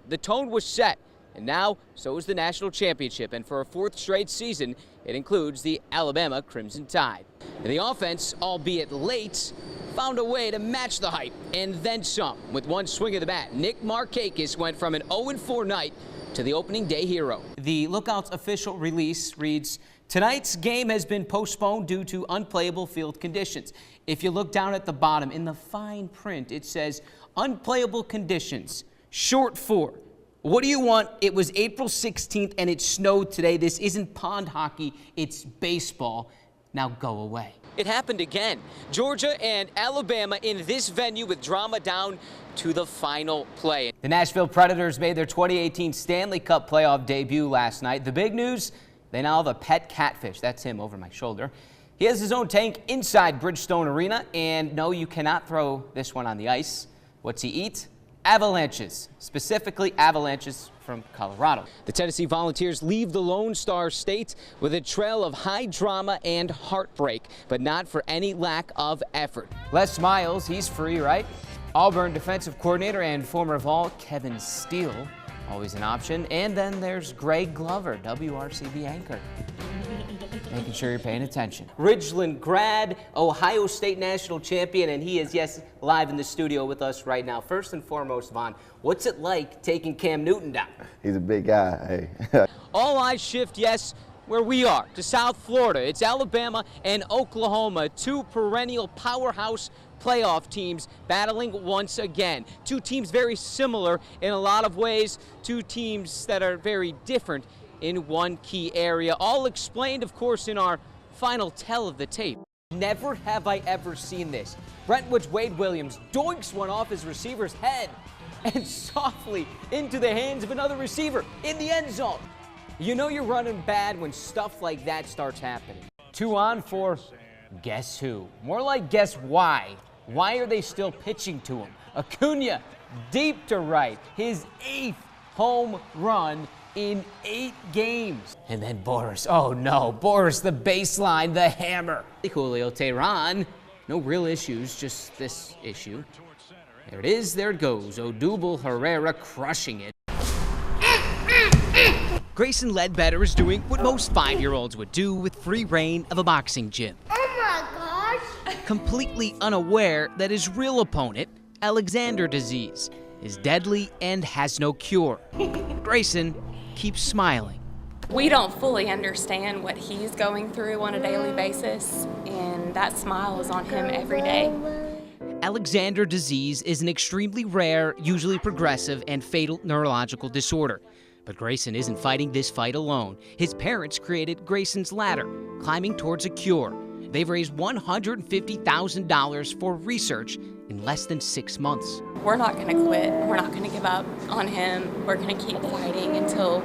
The tone was set, and now so is the national championship. And for a fourth straight season, it includes the Alabama Crimson Tide. And the offense, albeit late, found a way to match the hype and then some. With one swing of the bat, Nick Markakis went from an 0-4 night to the opening day hero. The Lookout's official release reads, "Tonight's game has been postponed due to unplayable field conditions." If you look down at the bottom in the fine print, it says unplayable conditions, short for. What do you want? It was April 16th and it snowed today. This isn't pond hockey, it's baseball. Now go away. It happened again. Georgia and Alabama in this venue with drama down to the final play. The Nashville Predators made their 2018 Stanley Cup playoff debut last night. The big news, they now have a pet catfish. That's him over my shoulder. He has his own tank inside Bridgestone Arena, and no, you cannot throw this one on the ice. What's he eat? Avalanches, specifically avalanches from Colorado. The Tennessee Volunteers leave the Lone Star State with a trail of high drama and heartbreak, but not for any lack of effort. Les Miles, he's free, right? Auburn defensive coordinator and former Vol Kevin Steele, always an option. And then there's Greg Glover, WRCB anchor. Making sure you're paying attention. Ridgeland grad, Ohio State national champion, and he is, yes, live in the studio with us right now. First and foremost, Vaughn, what's it like taking Cam Newton down? He's a big guy, hey. All eyes shift, yes, where we are, to South Florida. It's Alabama and Oklahoma, two perennial powerhouse playoff teams battling once again. Two teams very similar in a lot of ways, two teams that are very different in one key area. All explained, of course, in our final tell of the tape. Never have I ever seen this. Brentwood's Wade Williams doinks one off his receiver's head and softly into the hands of another receiver in the end zone. You know you're running bad when stuff like that starts happening. 2 on for guess who? More like guess why. Why are they still pitching to him? Acuna, deep to right, his 8th home run in 8 games. And then Boris, oh no, Boris the baseline, the hammer. Julio Teheran, no real issues, just this issue. There it is, there it goes. Odubel Herrera crushing it. Grayson Ledbetter is doing what most 5-year-olds would do with free reign of a boxing gym. Oh my gosh! Completely unaware that his real opponent, Alexander disease, is deadly and has no cure. Grayson keeps smiling. We don't fully understand what he's going through on a daily basis, and that smile is on him every day. Alexander disease is an extremely rare, usually progressive, and fatal neurological disorder. But Grayson isn't fighting this fight alone. His parents created Grayson's Ladder, climbing towards a cure. They've raised $150,000 for research in less than 6 months. We're not going to quit. We're not going to give up on him. We're going to keep fighting until,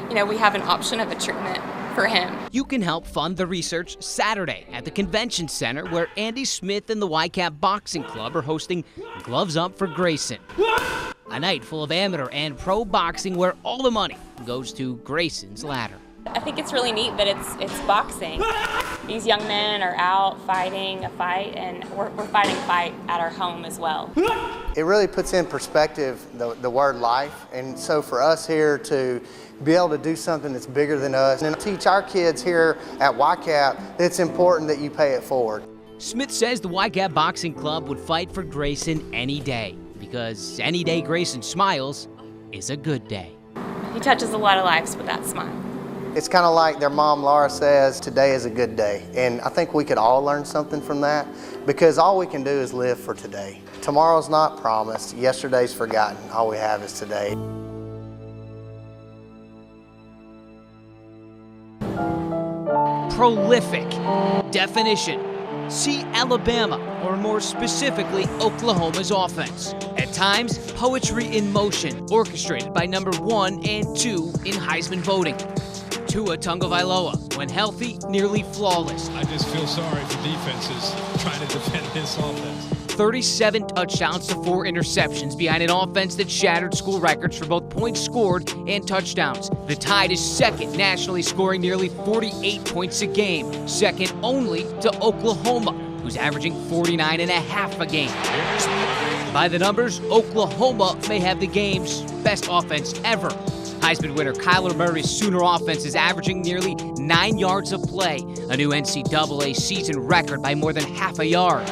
we have an option of a treatment for him. You can help fund the research Saturday at the Convention Center, where Andy Smith and the YCAP Boxing Club are hosting Gloves Up for Grayson. A night full of amateur and pro boxing where all the money goes to Grayson's Ladder. I think it's really neat that it's boxing. These young men are out fighting a fight, and we're fighting a fight at our home as well. It really puts in perspective the word life, and so for us here to be able to do something that's bigger than us and teach our kids here at YCAP that it's important that you pay it forward. Smith says the YCAP Boxing Club would fight for Grayson any day, because any day Grayson smiles is a good day. He touches a lot of lives with that smile. It's kind of like their mom, Laura, says, today is a good day. And I think we could all learn something from that, because all we can do is live for today. Tomorrow's not promised. Yesterday's forgotten. All we have is today. Prolific. Definition. See Alabama, or more specifically, Oklahoma's offense. At times, poetry in motion, orchestrated by number 1 and 2 in Heisman voting. Tua Tagovailoa, when healthy, nearly flawless. I just feel sorry for defenses trying to defend this offense. 37 touchdowns to 4 interceptions behind an offense that shattered school records for both points scored and touchdowns. The Tide is second nationally, scoring nearly 48 points a game, second only to Oklahoma, who's averaging 49.5 a game. By the numbers, Oklahoma may have the game's best offense ever. Heisman winner Kyler Murray's Sooner offense is averaging nearly 9 yards of play, a new NCAA season record by more than half a yard.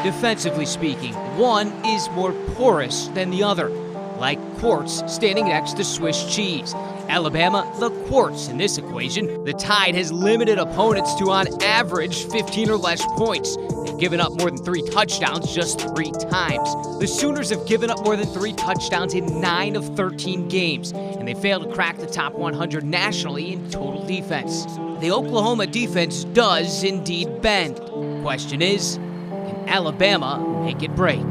Defensively speaking, one is more porous than the other, like quartz standing next to Swiss cheese. Alabama, the quartz in this equation. The Tide has limited opponents to, on average, 15 or less points. They've given up more than 3 touchdowns just 3 times. The Sooners have given up more than 3 touchdowns in 9 of 13 games, and they failed to crack the top 100 nationally in total defense. The Oklahoma defense does indeed bend. Question is, can Alabama make it break?